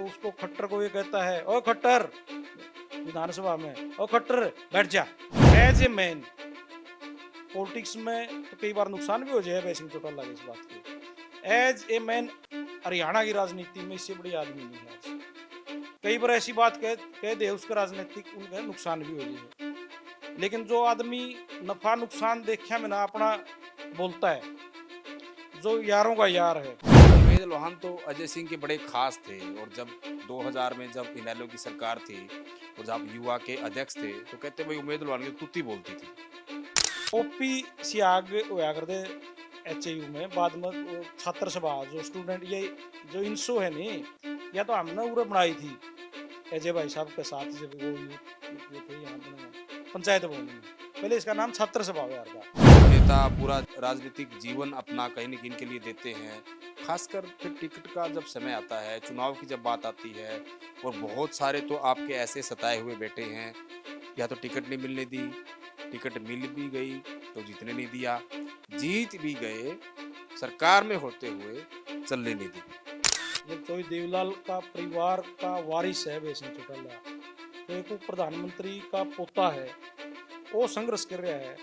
उसको खट्टर को ये कहता है, ओ खट्टर, विधानसभा में, ओ खट्टर बैठ जा। एज ए मैन पॉलिटिक्स में तो कई बार नुकसान भी हो जाए वैसे चोटाला इस बात की। एज ए मैन हरियाणा की राजनीति में इससे बड़ी आदमी नहीं है आज। कई बार ऐसी बात कह दे उसका राजनीतिक उनका नुकसान भी हो जाए, लेकिन जो आदमी नफा नुकसान देखा में ना अपना बोलता है, जो यारों का यार है। उमेद लोहान तो अजय सिंह के बड़े खास थे और जब 2000 में जब इनेलो की सरकार थी और जब युवा के अध्यक्ष थे तो कहते भाई उमेद लोहान की तो तुत्ती बोलती थी। ओपी सियाग होया करते एचयू में, बाद में वो छात्र सभा जो स्टूडेंट ये जो इंसो है नी, या तो हमने उरे बनाई थी अजय भाई साहब के साथ जब वो ये थे यहाँ पे पंचायत भवन में। पहले इसका नाम छात्र सभा हुआ था। नेता पूरा राजनीतिक जीवन अपना कहीं न कहीं के लिए देते हैं, खासकर फिर टिकट का जब समय आता है, चुनाव की जब बात आती है और बहुत सारे तो आपके ऐसे सताए हुए बैठे हैं, या तो टिकट नहीं मिलने दी, टिकट मिल भी गई तो जीतने नहीं दिया, जीत भी गए, सरकार में होते हुए चलने नहीं दी। जब कोई देवलाल का परिवार का वारिस है वैसे चौटाला, तो एक वो प्रधानमंत्री का पोता है, वो संघर्ष कर रहा है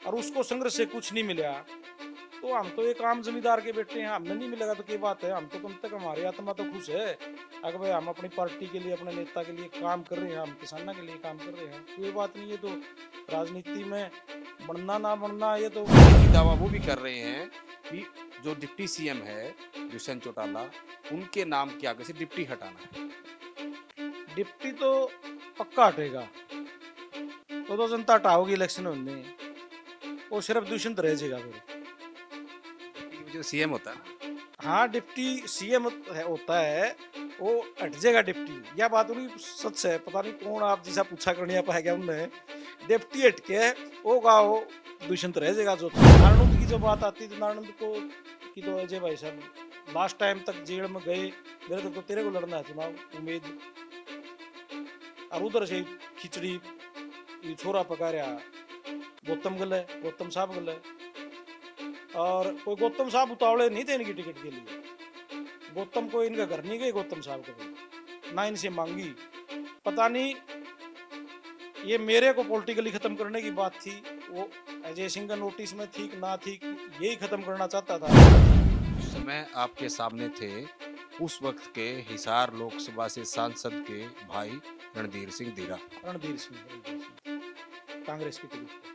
और उसको संघर्ष से कुछ नहीं मिला, तो हम तो एक आम जमींदार के बेटे हैं, हमें नहीं मिलेगा तो क्या बात है। हम तो कम तक हमारी आत्मा तो खुश है, अगर भाई हम अपनी पार्टी के लिए अपने नेता के लिए काम कर रहे हैं, हम किसानों के लिए काम कर रहे हैं, कोई बात नहीं है। तो राजनीति में बनना ना बनना ये तो यही दावा वो भी कर रहे हैं कि जो डिप्टी सीएम है दुष्यंत चौटाला, उनके नाम के आगे से डिप्टी हटाना है। डिप्टी तो पक्का हटेगा, तो जनता हटाओगी इलेक्शन होने, वो सिर्फ दुष्यंत रह जाएगा फिर। जो सीएम होता है हाँ, डिप्टी सीएम होता है, वो हट जाएगा डिप्टी, यह बात उन्हीं सच है। पता नहीं कौन आप जैसा पूछा करने पाएगा उनने, डिप्टी हट के वो गाँव दुष्यंत रह जाएगा। जो नारायण की जो बात आती थी, नारायण को की तो अजय भाई साहब लास्ट टाइम तक जेल में गए, मेरे तो तेरे को लड़ना है चुनाव उम्मीद, और उधर से खिचड़ी ये छोरा पका रहा गौतम गल है, गौतम साहब गल है, और कोई गौतम साहब उतावले नहीं थे इनकी टिकट के लिए। गौतम को इनका घर नहीं गए, गौतम साहब को ना इनसे मांगी। पता नहीं ये मेरे को पॉलिटिकली खत्म करने की बात थी, वो अजय सिंह का नोटिस में थी कि ना थी, यही खत्म करना चाहता था। उस समय आपके सामने थे उस वक्त के हिसार लोकसभा से सांसद के भाई रणधीर सिंह धीरा। रणधीर सिंह कांग्रेस की टिकट।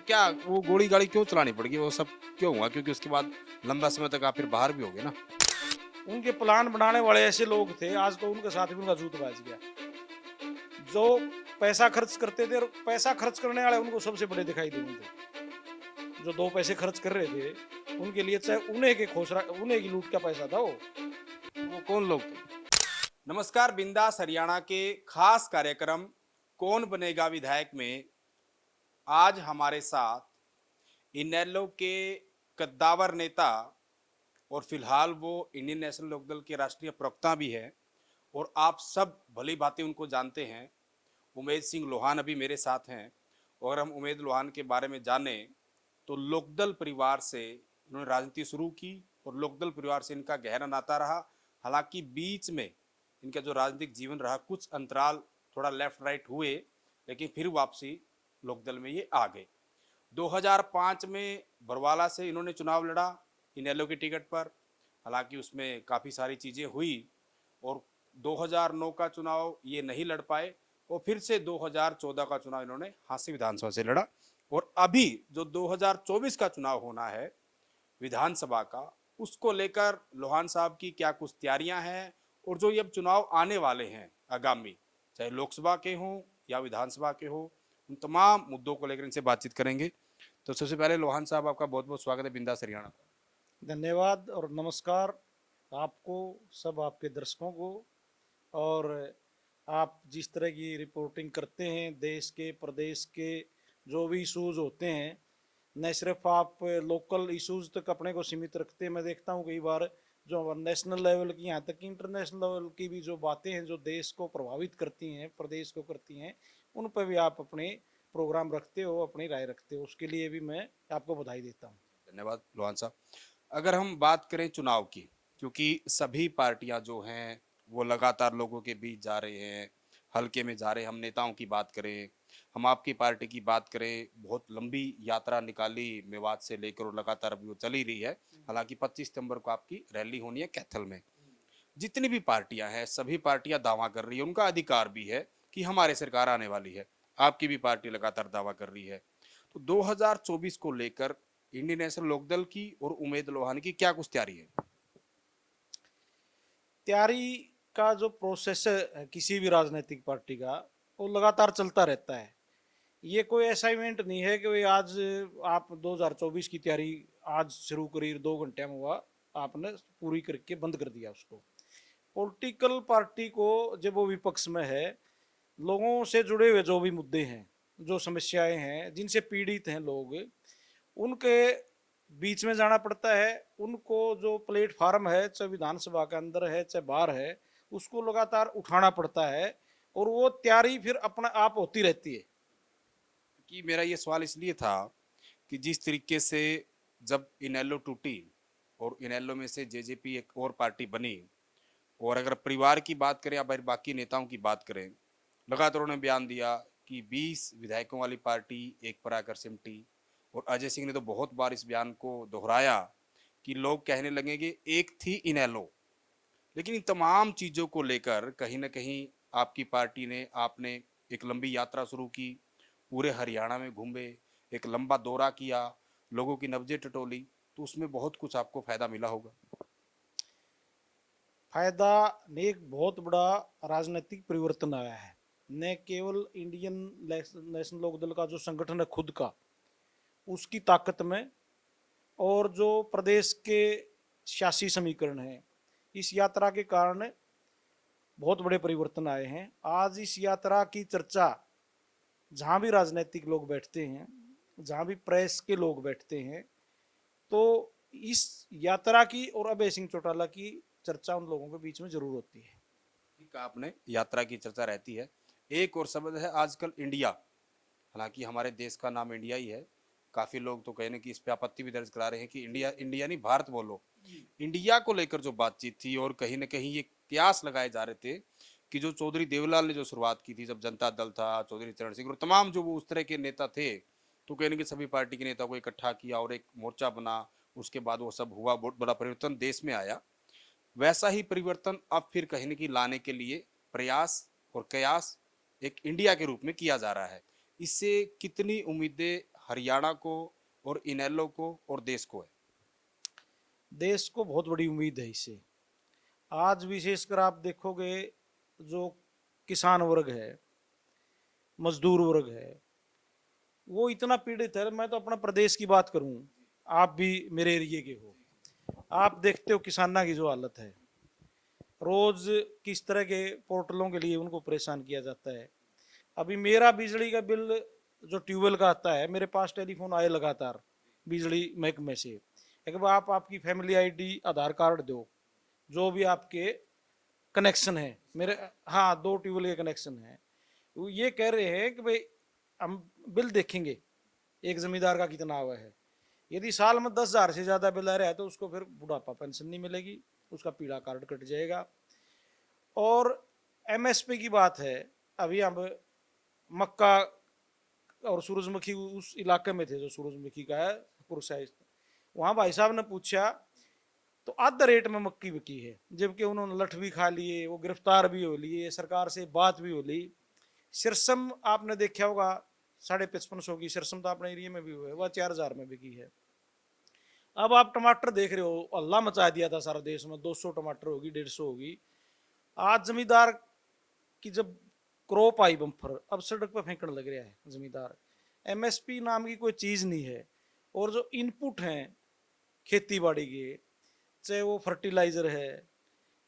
क्या वो गोली गाड़ी क्यों चलानी पड़ गई, वो सब क्यों हुआ? क्योंकि उसके बाद लंबा समय तक आप फिर बाहर भी हो गए ना। उनके प्लान बनाने वाले ऐसे लोग थे, आज तो उनके साथ भी उनका जूत बाज गया। जो पैसा खर्च करते थे और पैसा खर्च करने वाले उनको सबसे बड़े दिखाई देते थे। जो दो पैसे खर्च कर रहे थे उनके लिए चाहे उन्हें के खोसरा उन्हें की लूट का पैसा था वो कौन लोग थे? नमस्कार, बिंदास हरियाणा के खास कार्यक्रम कौन बनेगा विधायक में आज हमारे साथ इनेलो के कद्दावर नेता और फिलहाल वो इंडियन नेशनल लोकदल के राष्ट्रीय प्रवक्ता भी है और आप सब भली भांति उनको जानते हैं, उमेद सिंह लोहान अभी मेरे साथ हैं। और हम उमेद लोहान के बारे में जाने तो लोकदल परिवार से इन्होंने राजनीति शुरू की और लोकदल परिवार से इनका गहरा नाता रहा। हालांकि बीच में इनका जो राजनीतिक जीवन रहा, कुछ अंतराल थोड़ा लेफ्ट राइट हुए, लेकिन फिर वापसी लोकदल में ये आ गए। 2005 में बरवाला से इन्होंने चुनाव लड़ा इनेलो की टिकट पर, हालांकि उसमें काफ़ी सारी चीज़ें हुई और 2009 का चुनाव ये नहीं लड़ पाए और फिर से 2014 का चुनाव इन्होंने हांसी विधानसभा से लड़ा। और अभी जो 2024 का चुनाव होना है विधानसभा का, उसको लेकर लोहान साहब की क्या कुछ तैयारियां हैं और जो ये अब चुनाव आने वाले हैं आगामी, चाहे लोकसभा के हों या विधानसभा के हों, उन तमाम मुद्दों को लेकर इनसे बातचीत करेंगे। तो सबसे पहले लोहान साहब, आपका बहुत बहुत स्वागत है बिंदास हरियाणा। धन्यवाद और नमस्कार आपको, सब आपके दर्शकों को। और आप जिस तरह की रिपोर्टिंग करते हैं देश के प्रदेश के जो भी इशूज़ होते हैं, न सिर्फ आप लोकल इशूज़ तक अपने को सीमित रखते हैं, मैं देखता हूँ कई बार जो नेशनल लेवल की यहाँ तक इंटरनेशनल लेवल की भी जो बातें हैं जो देश को प्रभावित करती हैं, प्रदेश को करती हैं, उन पर भी आप अपने प्रोग्राम रखते हो, अपनी राय रखते हो, उसके लिए भी मैं आपको बधाई देता हूँ। धन्यवाद लोहान साहब। अगर हम बात करें चुनाव की, क्योंकि सभी पार्टियां जो हैं वो लगातार लोगों के बीच जा रहे हैं, हल्के में जा रहे हैं। हम नेताओं की बात करें, हम आपकी पार्टी की बात करें, बहुत लंबी यात्रा निकाली मेवात से लेकर और लगातार अभी वो चल ही रही है। हालांकि 25 सितंबर को आपकी रैली होनी है कैथल में। जितनी भी पार्टियां हैं सभी पार्टियां दावा कर रही है, उनका अधिकार भी है कि हमारे सरकार आने वाली है। आपकी भी पार्टी लगातार दावा कर रही है। तो 2024 को लेकर इंडियन नेशनल लोकदल की और उमेद लोहानी की क्या कुछ तैयारी है? तैयारी का जो प्रोसेस है किसी भी राजनीतिक पार्टी का, वो लगातार चलता रहता है। ये कोई ऐसा इवेंट नहीं है कि भाई आज आप 2024 की तैयारी आज शुरू करी 2 घंटे में हुआ आपने पूरी करके बंद कर दिया उसको। पॉलिटिकल पार्टी को जब वो विपक्ष में है, लोगों से जुड़े हुए जो भी मुद्दे हैं, जो समस्याएं हैं, जिनसे पीड़ित हैं लोग, उनके बीच में जाना पड़ता है। उनको जो प्लेटफार्म है, चाहे विधानसभा के अंदर है चाहे बाहर है, उसको लगातार उठाना पड़ता है और वो तैयारी फिर अपना आप होती रहती है। कि मेरा ये सवाल इसलिए था कि जिस तरीके से जब इनेलो टूटी और इनेलो में से जेजेपी एक और पार्टी बनी, और अगर परिवार की बात करें या फिर बाकी नेताओं की बात करें, लगातार उन्होंने बयान दिया कि 20 विधायकों वाली पार्टी एक पर आकर सिमटी। और अजय सिंह ने तो बहुत बार इस बयान को दोहराया कि लोग कहने लगे कि एक थी इनेलो। लेकिन इन तमाम चीज़ों को लेकर कहीं ना कहीं आपकी पार्टी ने, आपने एक लंबी यात्रा शुरू की, पूरे हरियाणा में घूमे, एक लंबा दौरा किया, लोगों की नब्जें टटोली, तो उसमें बहुत कुछ आपको फायदा मिला होगा। फायदा ने एक बहुत बड़ा राजनीतिक परिवर्तन आया है। न केवल इंडियन नेशनल लोकदल का जो संगठन है खुद का, उसकी ताकत में, और जो प्रदेश के सियासी समीकरण है, इस यात्रा के कारण बहुत बड़े परिवर्तन आए हैं। आज इस यात्रा की चर्चा जहाँ भी राजनीतिक लोग बैठते हैं, जहाँ भी प्रेस के लोग बैठते हैं, तो इस यात्रा की और अभय सिंह चौटाला की चर्चा उन लोगों के बीच में जरूर होती है। ठीक, आपने यात्रा की चर्चा रहती है। एक और शब्द है आजकल इंडिया। हालांकि हमारे देश का नाम इंडिया ही है। काफी लोग तो कहने की इस पे आपत्ति भी दर्ज करा रहे हैं कि इंडिया इंडिया नहीं भारत बोलो। इंडिया को लेकर जो बातचीत थी और कहीं ना कहीं ये कयास लगाए जा रहे थे कि जो चौधरी देवलाल ने जो शुरुआत की थी, जब जनता दल था, चौधरी चरण सिंह और तमाम जो वो उस तरह के नेता थे, तो कहने की सभी पार्टी के नेता को इकट्ठा किया और एक मोर्चा बना। उसके बाद वो सब हुआ, बहुत बड़ा परिवर्तन देश में आया। वैसा ही परिवर्तन अब फिर कहीं न कहीं लाने के लिए प्रयास और कयास एक इंडिया के रूप में किया जा रहा है। इससे कितनी उम्मीदें हरियाणा को और इनेलो को और देश को है? देश को बहुत बड़ी उम्मीद है इससे। आज विशेषकर आप देखोगे, जो किसान वर्ग है, मजदूर वर्ग है, वो इतना पीड़ित है। मैं तो अपना प्रदेश की बात करूं, आप भी मेरे एरिए के हो, आप देखते हो किसाना की जो हालत है। रोज किस तरह के पोर्टलों के लिए उनको परेशान किया जाता है। अभी मेरा बिजली का बिल जो ट्यूबवेल का आता है, मेरे पास टेलीफोन आए लगातार बिजली महकमे से, एक बार आप आपकी फैमिली आईडी आधार कार्ड दो, जो भी आपके कनेक्शन है मेरे, हाँ 2 ट्यूबवेल के कनेक्शन है। वो ये कह रहे हैं कि भाई हम बिल देखेंगे एक जमींदार का कितना हुआ है। यदि साल में 10,000 से ज्यादा बिल आ रहा है तो उसको फिर बुढ़ापा पेंशन नहीं मिलेगी, उसका पीला कार्ड कट जाएगा। और एमएसपी की बात है, अभी हम मक्का और सूरजमुखी उस इलाके में थे जो सूरजमुखी का है पुरसाइज, वहां भाई साहब ने पूछा तो आधा रेट में मक्की बिकी है, जबकि उन्होंने लठ भी खा लिए, वो गिरफ्तार भी हो लिए, सरकार से बात भी हो ली। सिरसम आपने देखा होगा, 5550 की सिरसम तो अपने एरिया में भी हुआ है, वह 4,000 में बिकी है। अब आप टमाटर देख रहे हो, अल्लाह मचा दिया था सारा देश में, 200 टमाटर होगी, 150 होगी। आज जमींदार की जब क्रॉप आई बम्फर, अब सड़क पर फेंकने लग रहा है जमींदार। एमएसपी नाम की कोई चीज नहीं है। और जो इनपुट हैं खेती बाड़ी के, चाहे वो फर्टिलाइजर है,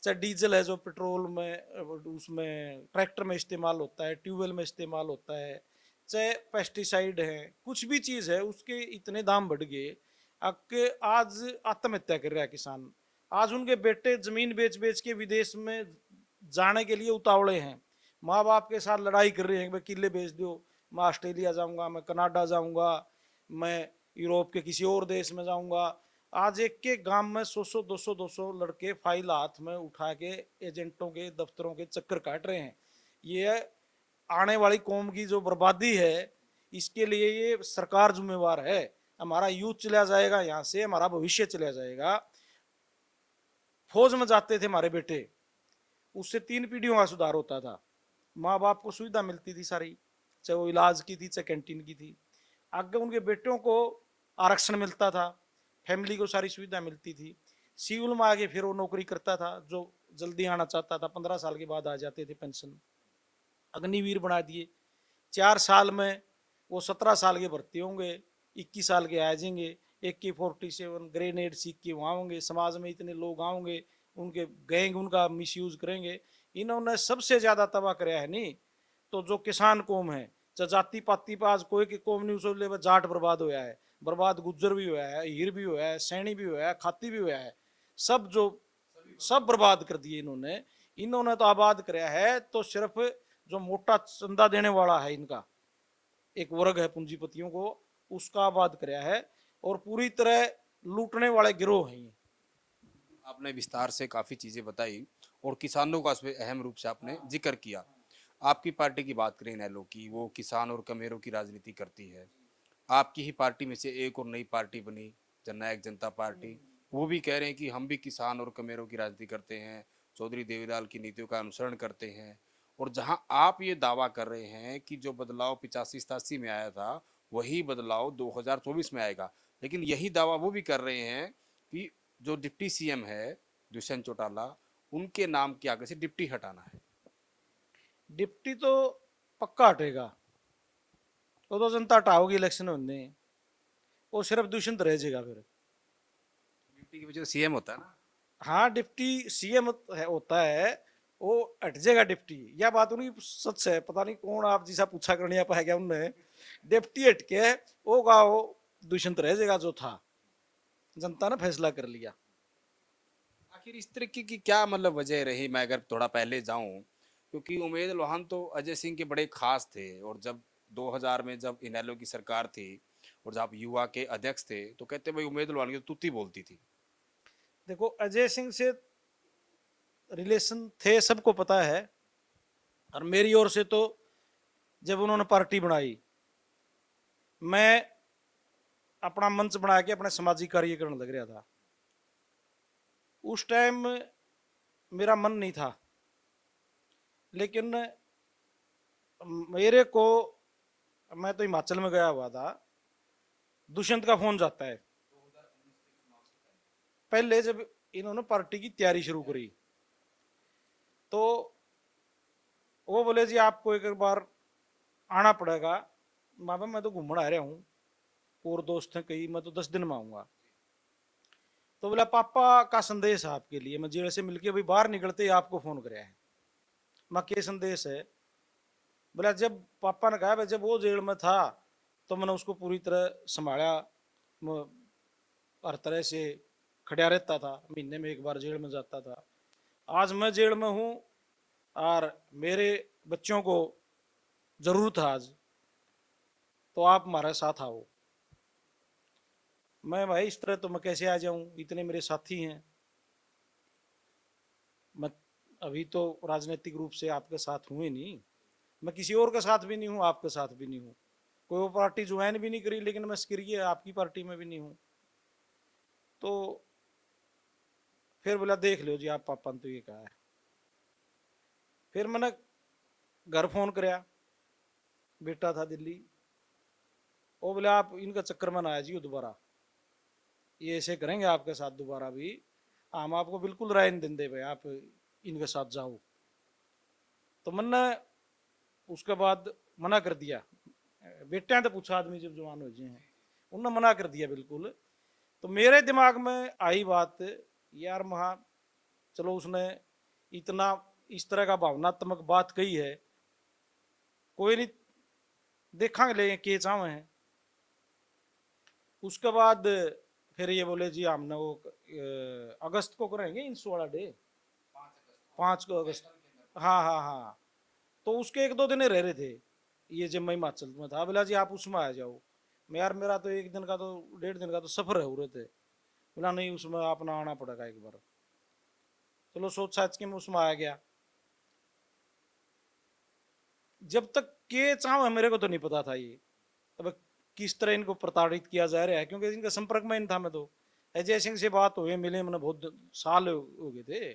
चाहे डीजल है जो पेट्रोल में उसमें ट्रैक्टर में इस्तेमाल होता है, ट्यूबवेल में इस्तेमाल होता है, चाहे पेस्टिसाइड है, कुछ भी चीज है, उसके इतने दाम बढ़ गए कि आज आत्महत्या कर रहा है किसान। आज उनके बेटे जमीन बेच बेच के विदेश में जाने के लिए उतावले हैं, माँ बाप के साथ लड़ाई कर रहे हैं, भाई किले बेच दो, मैं ऑस्ट्रेलिया जाऊंगा, मैं कनाडा जाऊंगा, मैं यूरोप के किसी और देश में जाऊंगा। आज एक के गांव में 100 200 लड़के फाइल हाथ में उठा के एजेंटों के दफ्तरों के चक्कर काट रहे हैं। ये आने वाली कौम की जो बर्बादी है, इसके लिए ये सरकार जिम्मेवार है। हमारा यूथ चला जाएगा यहाँ से, हमारा भविष्य चला जाएगा। फौज में जाते थे हमारे बेटे, उससे 3 पीढ़ियों का सुधार होता था। माँ बाप को सुविधा मिलती थी सारी, चाहे वो इलाज की थी चाहे कैंटीन की थी। आगे उनके बेटों को आरक्षण मिलता था, फैमिली को सारी सुविधा मिलती थी। सिविल में आगे फिर वो नौकरी करता था, जो जल्दी आना चाहता था 15 साल के बाद आ जाते थे पेंशन। अग्निवीर बना दिए, 4 साल में वो 17 साल के भर्ती होंगे, 21 साल के आ जाएंगे। AK-47 ग्रेनेड सीख के वहाँ होंगे, समाज में इतने लोग आएंगे, उनके गैंग उनका मिसयूज करेंगे। इन्होंने सबसे ज्यादा तबाह कराया है नहीं तो जो किसान कौम है, जाति पाति पर आज कोई की कौम नहीं उसले जाट बर्बाद होया है, बर्बाद गुज्जर भी हुआ है, हीर भी हुआ है, सैनी भी हुआ है, खाती भी हुआ है। सब जो सब बर्बाद कर दिए इन्होंने। इन्होंने तो आबाद कराया है तो सिर्फ जो मोटा चंदा देने वाला है, इनका एक वर्ग है पूंजीपतियों को, उसका आबाद कराया है। और पूरी तरह लूटने वाले गिरोह हैं ये। आपने विस्तार से काफ़ी चीज़ें बताई और किसानों का उसमें अहम रूप से आपने जिक्र किया। आपकी पार्टी की बात करें इनेलो की, वो किसान और कमेरों की राजनीति करती है। आपकी ही पार्टी में से एक और नई पार्टी बनी, जननायक जनता पार्टी। वो भी कह रहे हैं कि हम भी किसान और कमेरों की राजनीति करते हैं, चौधरी देवीलाल की नीतियों का अनुसरण करते हैं। और जहां आप ये दावा कर रहे हैं कि जो बदलाव 85-87 में आया था वही बदलाव 2024 में आएगा, लेकिन यही दावा वो भी कर रहे हैं कि जो डिप्टी सीएम है दुष्यंत चौटाला, उनके नाम के आगे से डिप्टी हटाना है। डिप्टी तो पक्का हटेगा, वो तो जनता हटाओगी इलेक्शन होने, वो सिर्फ दुष्यंत रह जाएगा फिर। डिप्टी की वजह से सीएम होता है ना। हाँ, डिप्टी CM होता है, वो हट जाएगा डिप्टी। यह बात उन्हीं सच है, पता नहीं कौन आप जैसा पूछा करने पाया गया उनने। डिप्टी हट के होगा, वो दुष्यंत रह जाएगा जो था, जनता ने फैसला कर लिया। आखिर इस तरीके की क्या मतलब वजह रही? मैं अगर थोड़ा पहले जाऊं, क्योंकि उमेद लोहान तो अजय सिंह के बड़े खास थे, और जब 2000 में जब इनेलो की सरकार थी और जब युवा के अध्यक्ष थे तो कहते भाई उमेद लोहान की तो तुत्ती बोलती थी। देखो, अजय सिंह से रिलेशन थे सबको पता है। और मेरी ओर से तो जब उन्होंने पार्टी बनाई, मैं अपना मंच बना के अपने सामाजिक कार्य करने लग रहा था। उस टाइम मेरा मन नहीं था, लेकिन मेरे को, मैं तो हिमाचल में गया हुआ था, दुष्यंत का फोन जाता है पहले जब इन्होंने पार्टी की तैयारी शुरू करी। तो वो बोले जी आपको एक बार आना पड़ेगा। बाबा मैं तो घूमने आ रहा हूँ, और दोस्त हैं कई, मैं तो 10 दिन में आऊंगा। तो बोला पापा का संदेश है आपके लिए, मैं जेल से मिलके अभी बाहर निकलते ही आपको फोन कराया है। मैं के संदेश है? बोला जब पापा ने कहा जब वो जेल में था तो मैंने उसको पूरी तरह संभाला, मैं हर तरह से खड़ा रहता था, महीने में एक बार जेल में जाता था। आज मैं जेल में हूँ और मेरे बच्चों को जरूरत है आज, तो आप हमारे साथ आओ। मैं भाई इस तरह तो मैं कैसे आ जाऊं, इतने मेरे साथी हैं। मैं अभी तो राजनीतिक रूप से आपके साथ हुए नहीं, मैं किसी और के साथ भी नहीं हूँ, आपके साथ भी नहीं हूँ, कोई वो पार्टी ज्वाइन भी नहीं करी, लेकिन मैं सक्रिय आपकी पार्टी में भी नहीं हूँ। तो फिर बोला देख लो जी आप पापा ने तो ये कहा है। फिर मैंने घर फोन कराया, बेटा था दिल्ली। वो बोले आप इनका चक्कर में ना आया जी दोबारा, ये ऐसे करेंगे आपके साथ दोबारा भी, हम आपको बिल्कुल राय नहीं देंगे भाई आप इनके साथ जाओ। तो मैंने उसके बाद मना कर दिया। बेटे तो पूछा आदमी जब जवान हो जाए हैं, उन्होंने मना कर दिया बिल्कुल। तो मेरे दिमाग में आई बात, यार महा चलो उसने इतना इस तरह का भावनात्मक बात कही है, कोई नहीं देखा ले के चावे हैं। उसके बाद फिर ये बोले जी हमने वो अगस्त को करेंगे इंस वाला डे, 5 अगस्त। हाँ हाँ हाँ। तो उसके 1-2 दिन रह रहे थे, ये जब मैं हिमाचल में था। बोला जी आप उसमें आ जाओ। मैं यार मेरा तो 1 दिन का तो 1.5 दिन का तो सफर है हो रहे थे, बोला नहीं उसमें अपना आना पड़ेगा एक बार। चलो सोच साच के मैं उसमें आ गया। जब तक के चाह मेरे को तो नहीं पता था ये अब किस तरह इनको प्रताड़ित किया जा रहा है, क्योंकि इनका संपर्क में नहीं था मैं तो। अजय सिंह से बात हुई मिले मैंने बहुत साल हो गए थे।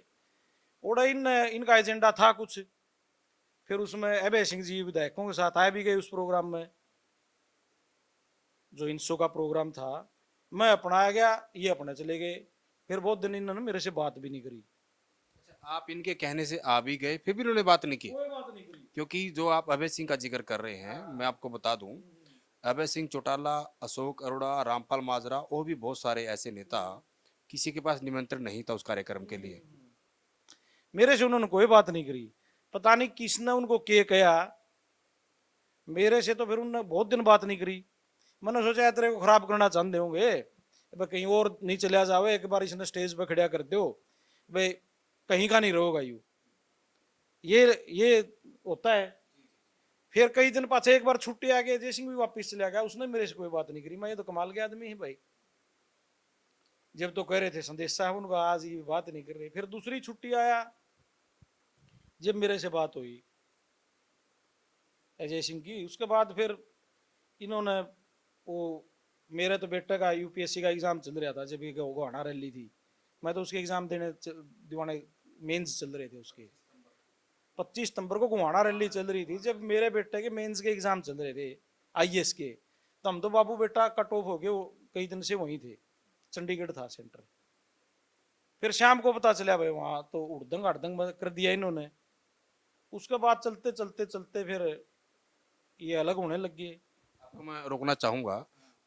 और इनका एजेंडा था कुछ, फिर उसमें अभय सिंह जी विधायकों के साथ आए भी गए उस प्रोग्राम में, जो इंसो का प्रोग्राम था। मैं अपना आ गया, ये अपने चले गए। फिर बहुत दिन इन्होंने मेरे से बात भी नहीं करी। आप इनके कहने से आ भी गए फिर भी उन्होंने बात नहीं की? कोई बात नहीं करी। क्योंकि जो आप अभय सिंह का जिक्र कर रहे हैं, मैं आपको बता दूं, अभय सिंह चौटाला, अशोक अरोड़ा, रामपाल माजरा और भी बहुत सारे ऐसे नेता, किसी के पास निमंत्रण नहीं था उस कार्यक्रम के लिए। मेरे से उन्होंने कोई बात नहीं करी। पता नहीं किसने उनको के कहा, मेरे से तो फिर उन्होंने बहुत दिन बात नहीं करी। मैंने सोचा यार तेरे को खराब करना चाहते होंगे, भाई कहीं और नहीं चला जाओ, एक बार इसने स्टेज पे खड़ा कर दो, भाई कहीं का नहीं रहोगा यू। ये होता है। फिर कई दिन पाछे एक बार छुट्टी आ गई, अजय सिंह भी वापिस चला गया, उसने मेरे से कोई बात नहीं करी। मैं ये तो कमाल के आदमी है भाई, जब तो कह रहे थे संदेश साहब उनका, आज ये बात नहीं कर रहे। फिर दूसरी छुट्टी आया, जब मेरे से बात हुई अजय सिंह की, उसके बाद फिर इन्होंने वो, मेरे तो बेटे का यूपीएससी का एग्जाम चल रहा था जब ये गोहाना रैली थी, मैं तो उसके एग्जाम देने दीवाने, मेंस चल रहे थे उसके। 25 सितंबर को गोहाना रैली चल रही थी, जब मेरे बेटे के मेंस के एग्जाम चल रहे थे आईएएस के। तो हम तो बाबू बेटा कट ऑफ हो गए, कई दिन से वहीं थे, चंडीगढ़ था सेंटर। फिर शाम को पता चला भाई वहां तो उड़दंग हड़दंग कर दिया इन्होंने। उसके बाद चलते चलते चलते फिर ये अलग होने लग गए। आपको मैं रोकना चाहूंगा,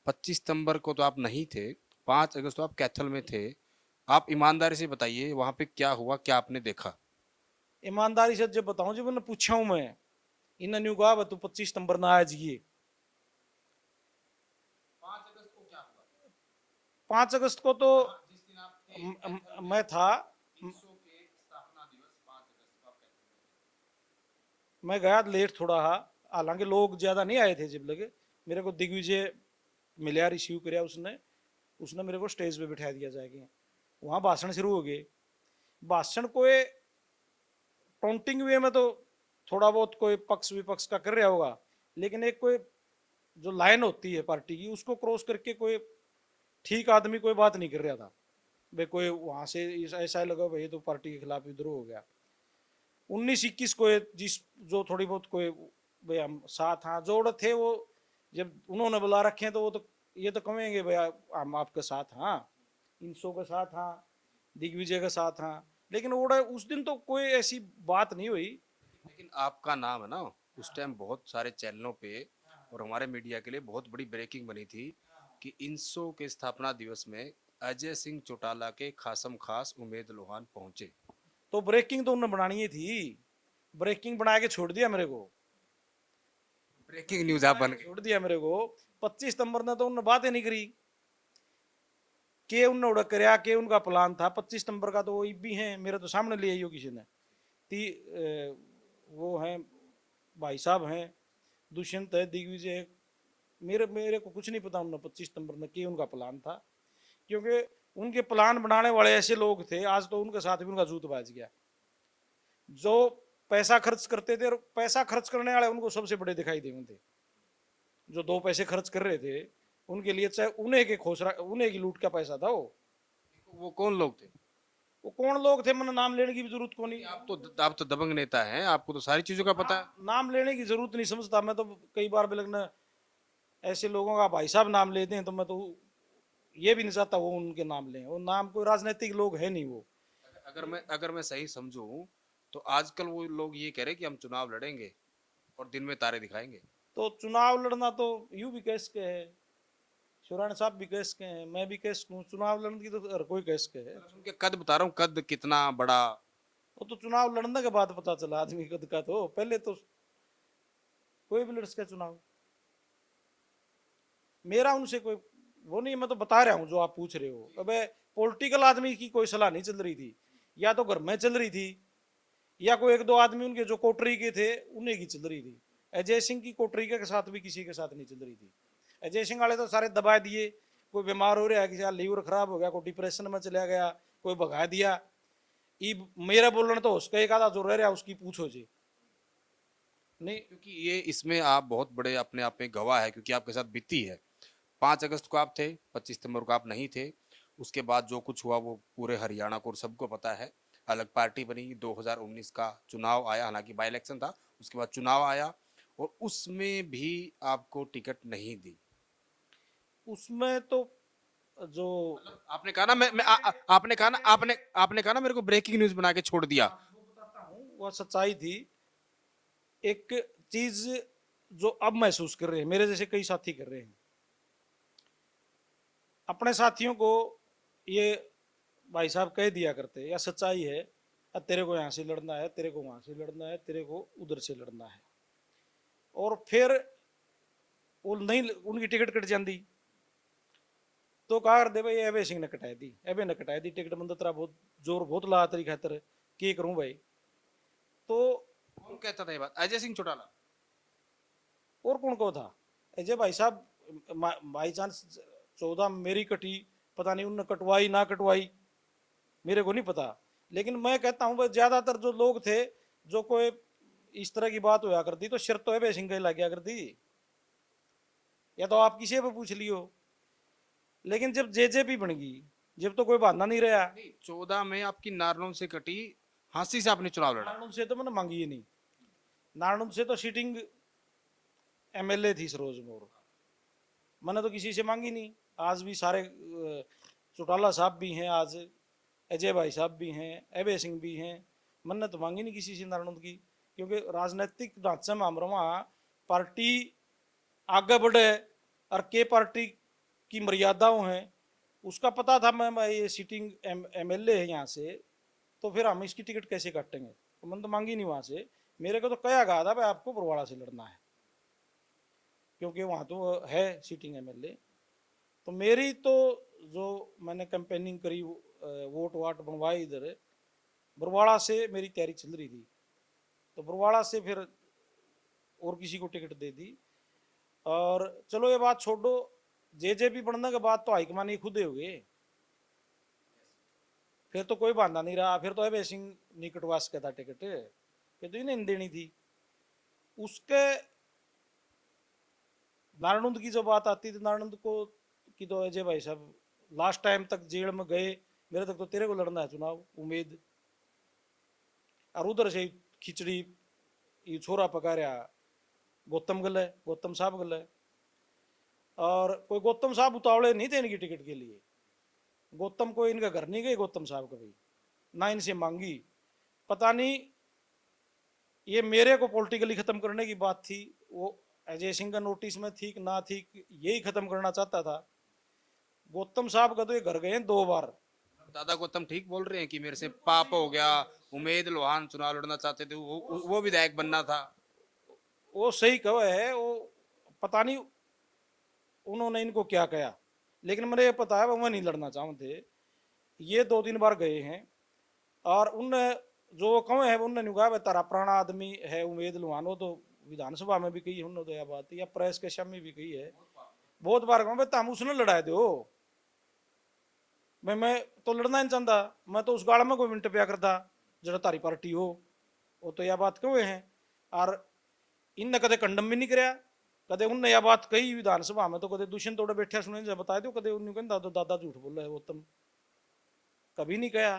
25 सितंबर को तो आप नहीं थे, 5 अगस्त को आप कैथल में थे। आप ईमानदारी से बताइए वहां पे क्या हुआ, क्या आपने देखा? ईमानदारी से जब बताऊं, जब मैंने पूछा हूं मैं, इन्होंने न्यू कहा तू 25 सितंबर ना आ जाइए। 5 अगस्त को क्या हुआ? 5 अगस्त को तो जिस दिन आप थे कैथल में, मैं था, इंसो के स्थापना दिवस 5 अगस्त को आप कैथल में थे। मैं गया लेट थोड़ा हा, हालांकि लोग ज्यादा नहीं आए थे जब लगे। मेरे को दिग्विजय मिलिया, रिसीव कराया उसने, उसने मेरे को स्टेज पे बिठा दिया जाके। वहां भाषण शुरू हो गए। भाषण को काउंटिंग वे में तो थोड़ा बहुत कोई पक्ष विपक्ष का कर रहा होगा, लेकिन एक कोई जो लाइन होती है पार्टी की, उसको क्रॉस करके कोई ठीक आदमी कोई बात नहीं कर रहा था। भाई कोई वहां से ऐसा लगा भाई तो पार्टी के खिलाफ विद्रोह हो गया। 19-21 को जिस जो थोड़ी बहुत कोई भाई हम साथ हाँ जोड़ थे, वो जब उन्होंने बुला रखे हैं तो वो तो ये तो कहेंगे भाई हम आपके साथ हाँ, इंसो के साथ हाँ, दिग्विजय के साथ हाँ। लेकिन वो उस दिन तो कोई ऐसी बात नहीं हुई। लेकिन आपका नाम है ना, उस टाइम बहुत सारे चैनलों पे और हमारे मीडिया के लिए बहुत बड़ी ब्रेकिंग बनी थी कि इंसो के स्थापना दिवस में अजय सिंह चौटाला के खासम खास उमेद लोहान पहुंचे। तो ब्रेकिंग तो उन्होंने बनानी ही थी, ब्रेकिंग बना के छोड़ दिया मेरे को, ब्रेकिंग न्यूज आप बन गए। छोड़ दिया मेरे को। 25 सितंबर ने तो उन्होंने बातें नहीं करी के उन्होंने कराया के उनका प्लान था। 25 सितंबर का तो वो भी है, मेरे तो सामने ले आई हो किसी ने। वो हैं भाई साहब हैं, दुष्यंत है, दिग्विजय, मेरे मेरे को कुछ नहीं पता उन्होंने 25 सितंबर में कि उनका प्लान था, क्योंकि उनके प्लान बनाने वाले ऐसे लोग थे, आज तो उनके साथ भी उनका जूत बाज गया। जो पैसा खर्च करते थे और पैसा खर्च करने वाले उनको सबसे बड़े दिखाई दे थे। जो 2 पैसे खर्च कर रहे थे उनके लिए चाहे उन्हें के खोसरा, उन्हें की लूट का पैसा था वो कौन लोग थे? वो कौन लोग थे मैंने नाम लेने की भी जरूरत को नहीं। आप तो दबंग नेता हैं, आपको तो सारी चीजों का पता है। नाम लेने की जरूरत नहीं समझता मैं तो। कई बार भी लगना ऐसे लोगों का भाई साहब नाम लेते हैं तो मैं तो ये भी नहीं चाहता वो उनके नाम लें। वो नाम कोई राजनीतिक लोग है नहीं वो। अगर मैं सही समझूं तो आजकल वो लोग ये कह रहे हैं कि हम चुनाव लड़ेंगे और दिन में तारे दिखाएंगे। तो चुनाव लड़ना तो यू भी कैस के है, शिवराण साहब भी कैस के हैं, मैं भी कैस हूँ। चुनाव लड़ने की तो हर कोई कैस के है। उनके कद बता रहा हूँ, कद कितना बड़ा। वो तो चुनाव लड़ने के बाद पता चला आदमी कद का, तो पहले तो कोई भी लड़ सके चुनाव। मेरा उनसे कोई वो नहीं, मैं तो बता रहा हूँ जो आप पूछ रहे हो। अबे पॉलिटिकल आदमी की कोई सलाह नहीं चल रही थी, या तो घर में चल रही थी, या कोई एक दो आदमी उनके जो कोटरी के थे उन्हें की चल रही थी। अजय सिंह की कोटरी के साथ भी किसी के साथ नहीं चल रही थी। अजय सिंह वाले तो सारे दबा दिए, कोई बीमार हो रहा है, किसी का लीवर खराब हो गया, कोई डिप्रेशन में चला गया, कोई भगा दिया, ये मेरा बोलना तो उसका एक आधा जो रह रहा उसकी पूछो जी। नहीं क्योंकि ये इसमें आप बहुत बड़े अपने आप में गवाह है, क्योंकि आपके साथ बीती है। 5 अगस्त को आप थे, 25 सितंबर को आप नहीं थे। उसके बाद जो कुछ हुआ वो पूरे हरियाणा को और सबको पता है। अलग पार्टी बनी, 2019 का चुनाव आया, हालांकि बाई इलेक्शन था, उसके बाद चुनाव आया और उसमें भी आपको टिकट नहीं दी। उसमें तो जो मतलब आपने कहा ना आपने कहा ना आपने कहा ना मेरे को ब्रेकिंग न्यूज बना के छोड़ दिया। वो बताता हूँ, वह सच्चाई थी। एक चीज जो अब महसूस कर रहे हैं, मेरे जैसे कई साथी कर रहे हैं, अपने साथियों को ये भाई साहब कह दिया करते या सच्चाई है, तेरे को यहाँ से लड़ना है, तेरे को वहां से लड़ना है, तेरे को उधर से लड़ना है, और फिर वो नहीं, उनकी टिकट कट जाती तो कहा कर दे भाई एवे सिंह ने कटाई दी, एवे ने कटाई दी टिकट, मंद तेरा बहुत जोर बहुत ला तेरी खातर, की करूं भाई। तो कौन कहता था ये बात? अजय सिंह चौटाला? और कौन को था? अजय भाई साहब, बाई चांस 14 मेरी कटी, पता नहीं उनने कटवाई ना कटवाई, मेरे को नहीं पता। लेकिन मैं कहता हूँ ज्यादातर जो लोग थे, जो कोई इस तरह की बात होया करती तो शर्त तो है सिंह के लग गया करती, या तो आप किसी पे पूछ लियो। लेकिन जब जेजेपी बन गई, जब तो कोई बहाना नहीं रहा। नहीं, 14 में आपकी नारनौल से कटी, हांसी से आपने चुनाव लड़ा। नारायण से तो मैंने मांगी ही नहीं, नारायण से तो सीटिंग एमएलए थी सरोज मोर, मैंने तो किसी से मांगी नहीं। आज भी सारे चौटाला साहब भी हैं, आज अजय भाई साहब भी हैं, अभय सिंह भी हैं, मैंने तो मांगी नहीं किसी से नारायण की, क्योंकि राजनीतिक ढांचे में हमारे वहाँ पार्टी आगे बढ़े और के पार्टी की मर्यादाओं हैं उसका पता था। मैं ये सीटिंग एमएलए है यहाँ से, तो फिर हम इसकी टिकट कैसे काटेंगे, तो मैंने तो मांगी नहीं वहाँ से। मेरे को तो कहा गया था भाई आपको बरवाड़ा से लड़ना है, क्योंकि वहाँ तो है सीटिंग एमएलए। तो मेरी तो जो मैंने कैंपेनिंग करी, वोट वाट बनवाई इधर, बरवाड़ा से मेरी तैयारी चल रही थी, तो बरवाड़ा से फिर और किसी को टिकट दे दी। और चलो ये बात छोड़ो, जेजेपी बनने के बाद तो हाईकमान ही खुद ही हो गए, फिर तो कोई बहाना नहीं रहा, फिर तो अभय सिंह निकटवास का था टिकट, फिर तो इन्हें देनी थी। उसके नारायण की जो बात आती थी, नारायण को की तो अजय भाई साहब लास्ट टाइम तक जेल में गए, मेरे तक तो तेरे को लड़ना है चुनाव उम्मीद, और उधर से खिचड़ी ये छोरा पका रहा गौतम गल है, गौतम साहब गल है। और कोई गौतम साहब उतावले नहीं थे इनकी टिकट के लिए, गौतम को इनका घर नहीं गए, गौतम साहब कभी ना इनसे मांगी। पता नहीं ये मेरे को पॉलिटिकली खत्म करने की बात थी, वो अजय सिंह का नोटिस में थी कि ना थी, यही खत्म करना चाहता था। गौतम साहब का तो ये घर गए 2 बार। दादा गौतम ठीक बोल रहे हैं कि मेरे से पाप हो गया, उमेद लोहान चुनाव लड़ना चाहते थे, वो विधायक बनना था। वो सही कहा है, वो पता नहीं उन्होंने इनको क्या कहा, लेकिन मुझे ये पता है वो नहीं लड़ना चाहते। ये 2-3 बार गए हैं, और उनने जो कहे है उनने कहा तारा पुराना आदमी है उमेद लुहान, वो तो विधानसभा में भी कही है उन्होंने तो यह बात, या प्रेस के सामने भी कही है बहुत बार। कहूँ हम उसने लड़ाए दो, मैं तो लड़ना नहीं चाहता, मैं तो उस गाड़ में कोई मिनट पिया करता जरा तारी पार्टी हो, वो तो यह बात क्यों है। और इनने कदे कंडम भी नहीं कराया, कदे उनने यह बात कही विधानसभा में तो कदे दूषण तोड़े बैठे सुने जब बता दो, कदे उन्होंने कहता तो दादा झूठ बोल रहे है वो तुम, कभी नहीं कहा,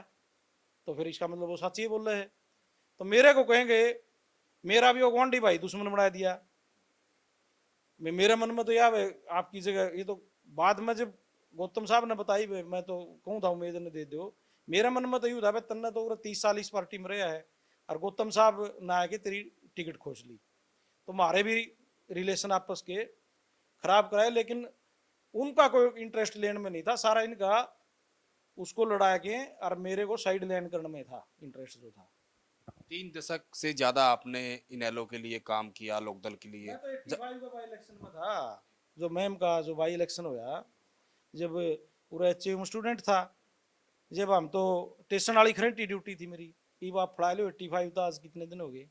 तो फिर इसका मतलब वो सच ही बोल रहे हैं। तो मेरे को कहेंगे मेरा भी वो गुआंढी भाई दुश्मन बना दिया, मेरे मन में तो यार आपकी जगह ये तो बाद में जब गौतम साहब ने बताई मैं तो कहूँ था उम्मीद ने दे दो, मेरे मन में तो यूँ था तन्ने तो 30 साल इस पार्टी में रहा है, और गौतम साहब ना आके तेरी टिकट खोज ली, तो हमारे भी रिलेशन आपस के खराब कराए। लेकिन उनका कोई इंटरेस्ट लेने में नहीं था, सारा इनका उसको लड़ा के और मेरे को साइड लाइन करने में था इंटरेस्ट जो था। 3 दशक से ज्यादा आपने इनेलो के लिए काम किया, लोकदल के लिए। मैं तो 85 का बाई इलेक्शन में था, जो मैम का जो बाई इलेक्शन होया, जब पूरा एच स्टूडेंट था, जब हम तो स्टेशन वाली खरंटी ड्यूटी थी मेरी, ये आप फड़ा लो 85 तो आज कितने दिन हो गए।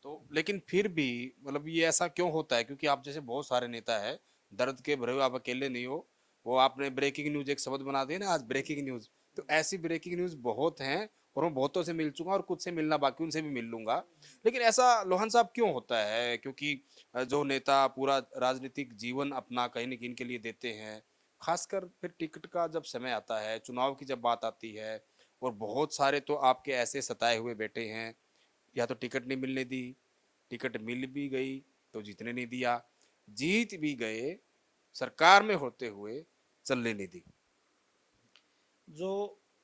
तो लेकिन फिर भी मतलब ये ऐसा क्यों होता है? क्योंकि आप जैसे बहुत सारे नेता है, दर्द के भरे हुए आप अकेले नहीं हो। वो आपने ब्रेकिंग न्यूज एक शब्द बना दिया ना आज, ब्रेकिंग न्यूज। तो ऐसी ब्रेकिंग न्यूज बहुत हैं, और मैं बहुतों से मिल चुका और कुछ से मिलना बाकी, उनसे भी मिल लूंगा। लेकिन ऐसा लोहन साहब क्यों होता है? क्योंकि जो नेता पूरा राजनीतिक जीवन अपना कहीं न कहीं के लिए देते हैं, खासकर फिर टिकट का जब समय आता है, चुनाव की जब बात आती है, और बहुत सारे तो आपके ऐसे सताए हुए बैठे हैं, या तो टिकट नहीं मिलने दी, टिकट मिल भी गई तो जीतने नहीं दिया, जीत भी गए सरकार में होते हुए चलने नहीं दी। जो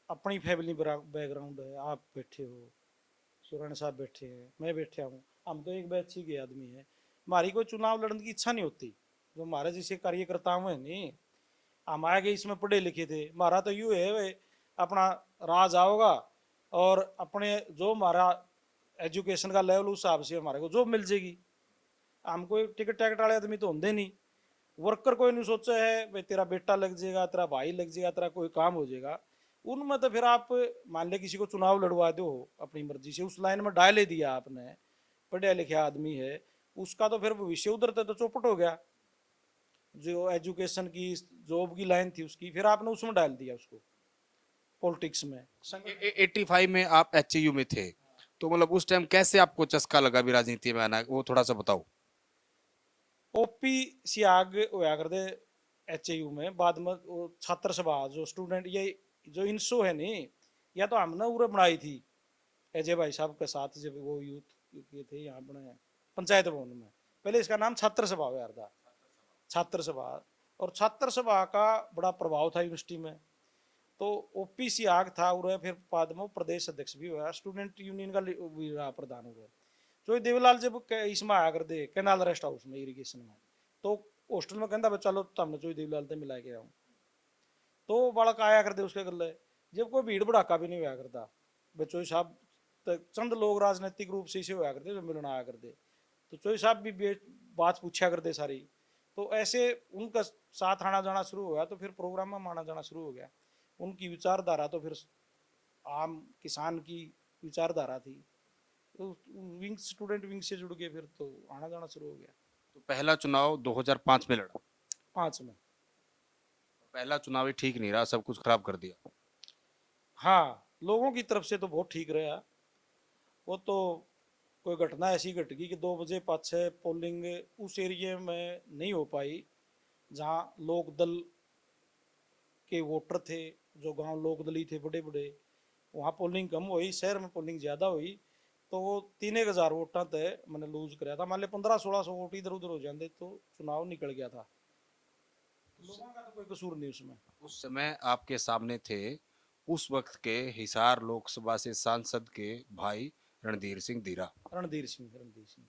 अपनी फैमिली बैकग्राउंड है, आप बैठे हो, सुरण साहब बैठे हैं, मैं बैठा हूँ, हम तो एक बैच के आदमी है, हमारी कोई चुनाव लड़ने की इच्छा नहीं होती। जो हमारे जैसे कार्यकर्ताओं है नहीं, हम आगे इसमें पढ़े लिखे थे, हमारा तो यूँ है वे अपना राज आओगा और अपने जो हमारा एजुकेशन का लेवल उस हिसाब से हमारे को जॉब मिल जाएगी। हम कोई टिकट टैकट वाले आदमी तो होंगे नहीं। वर्कर कोई नहीं सोचा है भाई तेरा बेटा लग जाएगा, तेरा भाई लग जाएगा, तेरा कोई काम हो जाएगा। उनमें तो फिर आप मान ले किसी को चुनाव लड़वा दो अपनी मर्जी से, उस लाइन में डाल ही दिया आपने, पढ़ा लिखा आदमी है, उसका तो फिर भविष्य उधर तो चौपट हो गया। जो एजुकेशन की जॉब की लाइन थी उसकी, फिर आपने उसमें डाल दिया उसको पॉलिटिक्स में। 85 में आप एचयू में थे, तो मतलब उस टाइम कैसे आपको चस्का लगा भी राजनीति में आना, वो थोड़ा सा बताओ। ओपी सियाग होया करते एचयू में, बाद में वो छात्र सभा जो स्टूडेंट ये जो इंसो है नहीं, या तो हमने उरे बनाई थी अजय भाई साहब के साथ जब वो यूथ के थे यहाँ अपने पंचायत भवन में। पहले इसका नाम छात्र सभा हुआ था, छात्र सभा। और छात्र सभा का बड़ा प्रभाव था यूनिवर्सिटी में। तो ओपीसी आग था और फिर बाद में प्रदेश अध्यक्ष भी हुआ, स्टूडेंट यूनियन का भी रहा प्रधान हुआ। तो देवलाल जब इसमें आया कर दे कैनाल रेस्ट हाउस में इरिगेशन में, तो हॉस्टल में कहता चलो तमने चोई देवलाल ते मिला के आऊँ। तो बालक आया कर दे उसके गले, जब कोई भीड़ भड़ाका भी नहीं हुआ करता, बच्चों साहब चंद लोग राजनीतिक रूप से इसे हुआ करते जो मिलना आया करते, तो चोई साहब भी बात पूछा करते सारी। तो ऐसे उनका साथ आना जाना शुरू हुआ, तो फिर प्रोग्राम में आना जाना शुरू हो गया। उनकी विचारधारा तो फिर आम किसान की विचारधारा थी, तो विंग स्टूडेंट विंग से जुड़ गए, फिर तो आना जाना शुरू हो गया। तो पहला चुनाव 2005 में लड़ा, 5 में। पहला चुनाव ही ठीक नहीं रहा, सब कुछ खराब कर दिया। हाँ, लोगों की तरफ से तो बहुत ठीक रहा। वो तो कोई घटना ऐसी घट गई कि 2 बजे पाछे पोलिंग उस एरिया में नहीं हो पाई जहाँ लोक दल के वोटर थे, जो गांव लोक दली थे बड़े बड़े, वहाँ पोलिंग कम हुई, शहर में पोलिंग ज़्यादा हुई। तो वो 3,000 वोटा तय मैंने लूज कराया था, मान ली 1500-1600 वोट इधर उधर हो जाते तो चुनाव निकल गया था। लोगों का तो कोई कसूर नहीं उसमें। उस समय आपके सामने थे उस वक्त के हिसार लोकसभा से सांसद के भाई रणधीर सिंह धीरा। रणधीर सिंह थे,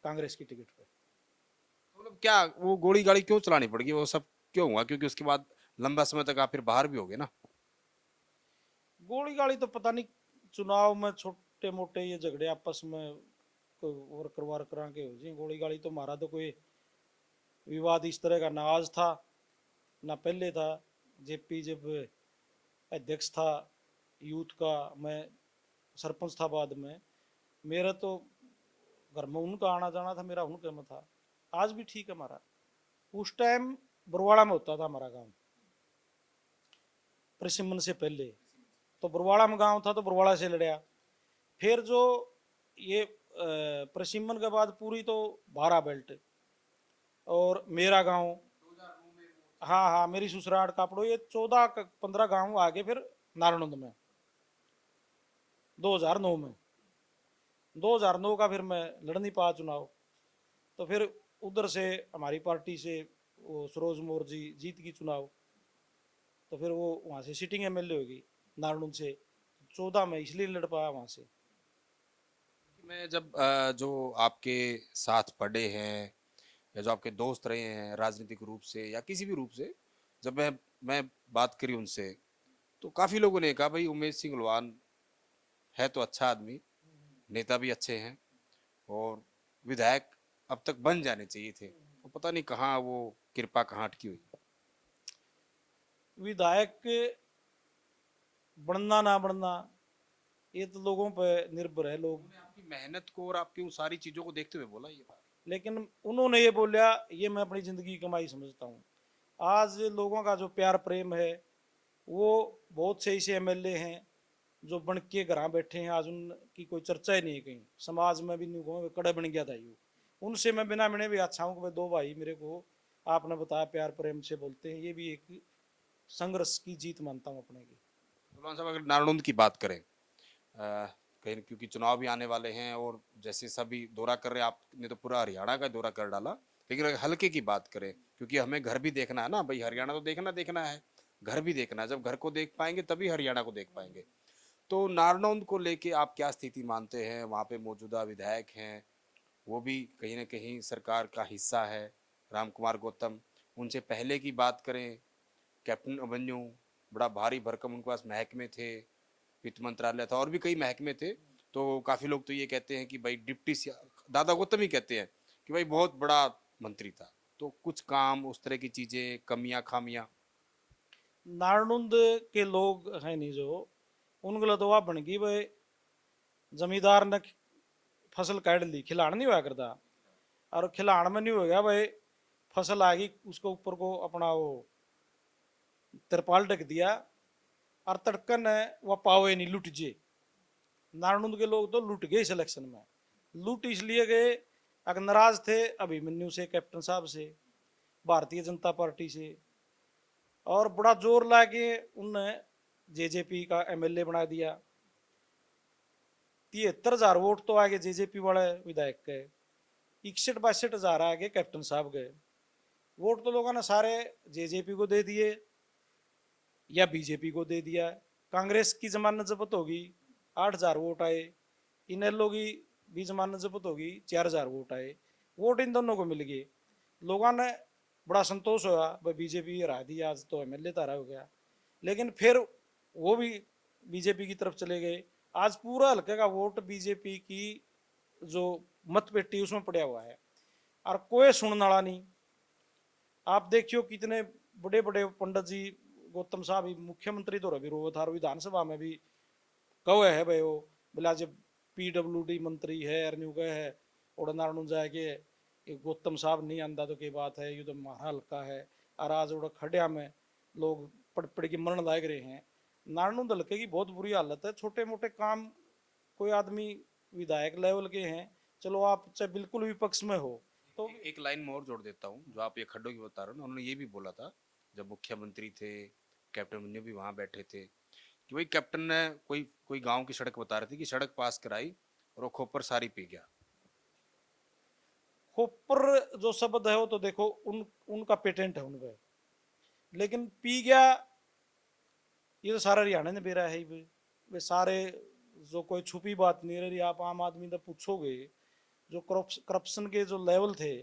कांग्रेस की टिकट पे। तो मतलब क्या वो गोली गाड़ी क्यों चलानी पड़ गई, वो सब क्यों हुआ? क्योंकि उसके बाद लंबा समय तक आप फिर बाहर भी हो गए ना। गोली गाली तो पता नहीं, चुनाव में छोटे मोटे ये झगड़े आपस में कोई वर्कर वारकर के हो जी, गोली गाली तो मारा तो कोई विवाद इस तरह का ना आज था ना पहले था। जेपी जब अध्यक्ष था यूथ का, मैं सरपंच था बाद में, मेरा तो घर में उनका आना जाना था, मेरा उनके में था। आज भी ठीक है हमारा। उस टाइम बरवाड़ा में होता था हमारा काम, प्रसिमन से पहले तो बरवाड़ा में गांव था, तो बरवाड़ा से लड़या। फिर जो ये प्रसिमन के बाद पूरी तो 12 बेल्ट और मेरा गांव, हाँ हाँ मेरी ससुराल कापड़ो, ये 14-15 गांव आगे फिर नारायणुंद में 2009 में। 2009 का फिर मैं लड़ नहीं पाया चुनाव, तो फिर उधर से हमारी पार्टी से वो सरोज मोर जी जीत की चुनाव, तो फिर वो वहाँ से सिटिंग एमएलए होगी नारायण से। 14 में इसलिए लड़ पाया वहाँ से। मैं जब जो आपके साथ पढ़े हैं या जो आपके दोस्त रहे हैं राजनीतिक रूप से या किसी भी रूप से, जब मैं बात करी उनसे, तो काफी लोगों ने कहा भाई उमेश सिंह लवान है तो अच्छा आदमी, नेता भी अच्छे हैं, और विधायक अब तक बन जाने चाहिए थे, तो पता नहीं कहाँ वो कृपा कहाँ अटकी हुई। विधायक बनना ना बनना ये तो लोगों पर निर्भर है। लोग, उन्होंने आपकी मेहनत को और आपकी उन सारी चीजों को देखते हुए बोला ये बात। लेकिन उन्होंने ये बोला ये मैं अपनी जिंदगी की कमाई समझता हूँ। आज लोगों का जो प्यार प्रेम है, वो बहुत से ऐसे एमएलए हैं जो बन के घर बैठे हैं, आज उनकी कोई चर्चा ही नहीं है कहीं समाज में भी, नहीं गाँव कड़े बन गया था यू। उनसे मैं बिना मिले भी अच्छा हूँ कि भाई दो भाई मेरे को आपने बताया प्यार प्रेम से बोलते हैं, ये भी एक संघर्ष की जीत मानता हूँ अपने की। मौलाना साहब, अगर नारायणगढ़ की बात करें, कहीं क्योंकि चुनाव भी आने वाले हैं और जैसे सभी दौरा कर रहे हैं, आपने तो पूरा हरियाणा का दौरा कर डाला, लेकिन अगर हल्के की बात करें, क्योंकि हमें घर भी देखना है ना भाई, हरियाणा तो देखना देखना है, घर भी देखना है, जब घर को देख पाएंगे तभी हरियाणा को देख पाएंगे। तो नारनौंद को लेके आप क्या स्थिति मानते हैं? वहाँ पे मौजूदा विधायक हैं, वो भी कहीं ना कहीं सरकार का हिस्सा है, राम कुमार गौतम। उनसे पहले की बात करें, कैप्टन अभिमन्यु, बड़ा भारी भरकम उनके पास महकमे थे, वित्त मंत्रालय था और भी कई महकमे थे। तो काफी लोग तो ये कहते हैं कि भाई डिप्टी दादा गौतम ही कहते हैं कि भाई बहुत बड़ा मंत्री था। तो कुछ काम उस तरह की चीजें, कमियां खामियां। नारनुंद के लोग हैं नहीं जो, उनके तो वह बन गई भाई, जमींदार ने फसल काट ली, खिलाड़ नहीं हुआ करता, और खिलाड़ में नहीं हो गया भाई, फसल आ गई उसके ऊपर को अपना वो तिरपाल ढक दिया, और तड़कन है वह पावे नहीं, लुट जे। नारनुंद के लोग तो लुट गए सिलेक्शन में। लूट इसलिए गए, अगर नाराज थे अभिमन्यु से, कैप्टन साहब से, भारतीय जनता पार्टी से, और बड़ा जोर ला के उनने जेजेपी का एमएलए बना दिया। 73,000 वोट तो आगे जेजेपी वाले विधायक के, 61-62,000 आगे कैप्टन साहब गए। वोट तो लोगों ने सारे जेजेपी को दे दिए या बीजेपी को दे दिया। कांग्रेस की जमानत जब्त होगी, 8,000 वोट आए। इनेलो की भी जमानत जब्त होगी, 4,000 वोट आए। वोट इन दोनों को मिल गए। लोगों ने बड़ा संतोष हुआ, भाई बीजेपी हरा दी, आज तो एमएलए तारा हो गया। लेकिन फिर वो भी बीजेपी की तरफ चले गए। आज पूरा हल्के का वोट बीजेपी की जो मत पेटी उसमें पड़ा हुआ है, और कोई सुनने वाला नहीं। आप देखियो कितने बड़े बड़े पंडित जी, गौतम साहब मुख्यमंत्री तो रवि रोवत था, विधानसभा में भी कहे है भाई, वो बोला जब पीडब्ल्यूडी मंत्री है अरन्यू गए है और नारायण जाए के गौतम साहब नहीं आंदा तो की बात है, ये तो मारा हल्का है। और आज उड़ा खड़िया में लोग पड़ पड़ के मरण लाग रहे हैं। नारायण हल्के की बहुत बुरी हालत है। छोटे मोटे काम कोई आदमी विधायक लेवल के हैं, चलो आप चाहे बिल्कुल विपक्ष में हो तो। एक लाइन में और जोड़ देता हूँ, जो आप ये खड्डों की बता रहे हो ना, उन्होंने ये भी बोला था जब मुख्यमंत्री थे, कैप्टन अभिमन्यु भी वहां बैठे थे, कि भाई कैप्टन ने कोई कोई गांव की सड़क बता रही थी कि सड़क पास कराई और वो खोपर सारी पी गया। खोपर जो शब्द है वो तो देखो उनका पेटेंट है उनका, लेकिन पी गया ये तो सारा हरियाणा ने बेरा है। वे सारे जो कोई छुपी बात नहीं रही, आप आम आदमी तो पूछोगे, जो करप्शन के जो लेवल थे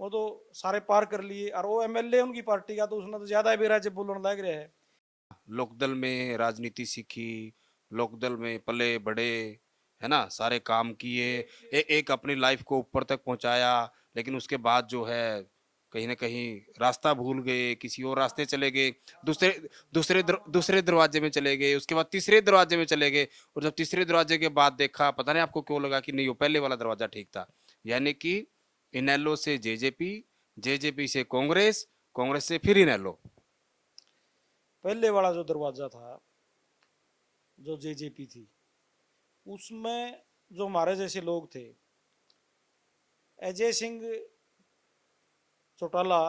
वो तो सारे पार कर लिए। और वो एमएलए उनकी पार्टी का, तो उसने तो ज्यादा बेरा जब बोलने लग रहा है। लोकदल में राजनीति सीखी, लोकदल में पले बड़े, है ना, सारे काम किए, एक अपनी लाइफ को ऊपर तक पहुंचाया, लेकिन उसके बाद जो है कहीं ना कहीं रास्ता भूल गए, किसी और रास्ते चले गए, दूसरे दूसरे दरवाजे में चले गए, उसके बाद तीसरे दरवाजे में चले गए, और जब तीसरे दरवाजे के बाद देखा, पता नहीं आपको क्यों लगा कि नहीं वो पहले वाला दरवाजा ठीक था। यानी कि इनेलो से जेजेपी, जेजेपी से कांग्रेस, कांग्रेस से फिर इनेलो। पहले वाला जो दरवाजा था, जो जेजेपी थी, उसमें जो हमारे जैसे लोग थे, अजय सिंह चौटाला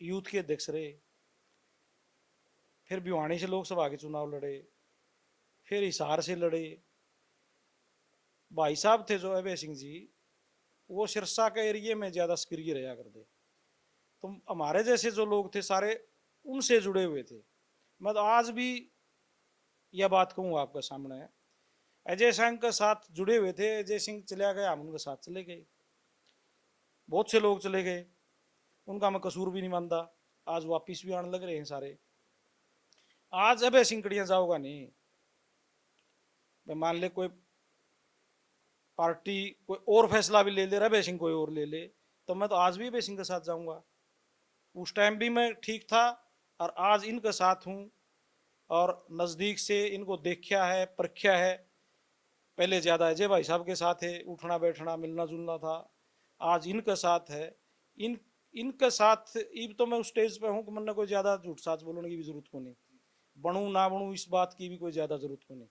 यूथ के अध्यक्ष रहे, फिर भिवानी से लोकसभा के चुनाव लड़े, फिर हिसार से लड़े। भाई साहब थे जो अभय सिंह जी, वो सिरसा के एरिए में ज्यादा सक्रिय रहा करते। तो हमारे जैसे जो लोग थे सारे उनसे जुड़े हुए थे। मैं तो आज भी यह बात कहूँ आपके सामने, अजय सिंह के साथ जुड़े हुए थे। अजय सिंह चला गया, हम उनके साथ चले गए। बहुत से लोग चले गए, उनका मैं कसूर भी नहीं मानता। आज वापिस भी आने लग रहे हैं सारे। आज अभय सिंह कड़िया जाओगा नहीं, मैं मान ले कोई पार्टी कोई और फैसला भी ले ले, अभय सिंह कोई और ले ले, तो मैं तो आज भी अभय सिंह के साथ जाऊंगा। उस टाइम भी मैं ठीक था और आज इनके साथ हूँ, और नज़दीक से इनको देखा है, परखा है। पहले ज़्यादा अजय भाई साहब के साथ है, उठना बैठना मिलना जुलना था, आज इनके साथ है। इन इनके साथ इब तो मैं उस स्टेज पे हूँ कि मैंने कोई ज्यादा झूठ साच बोलने की भी जरूरत को नहीं, बनूं ना बनूं इस बात की भी कोई ज्यादा जरूरत को नहीं।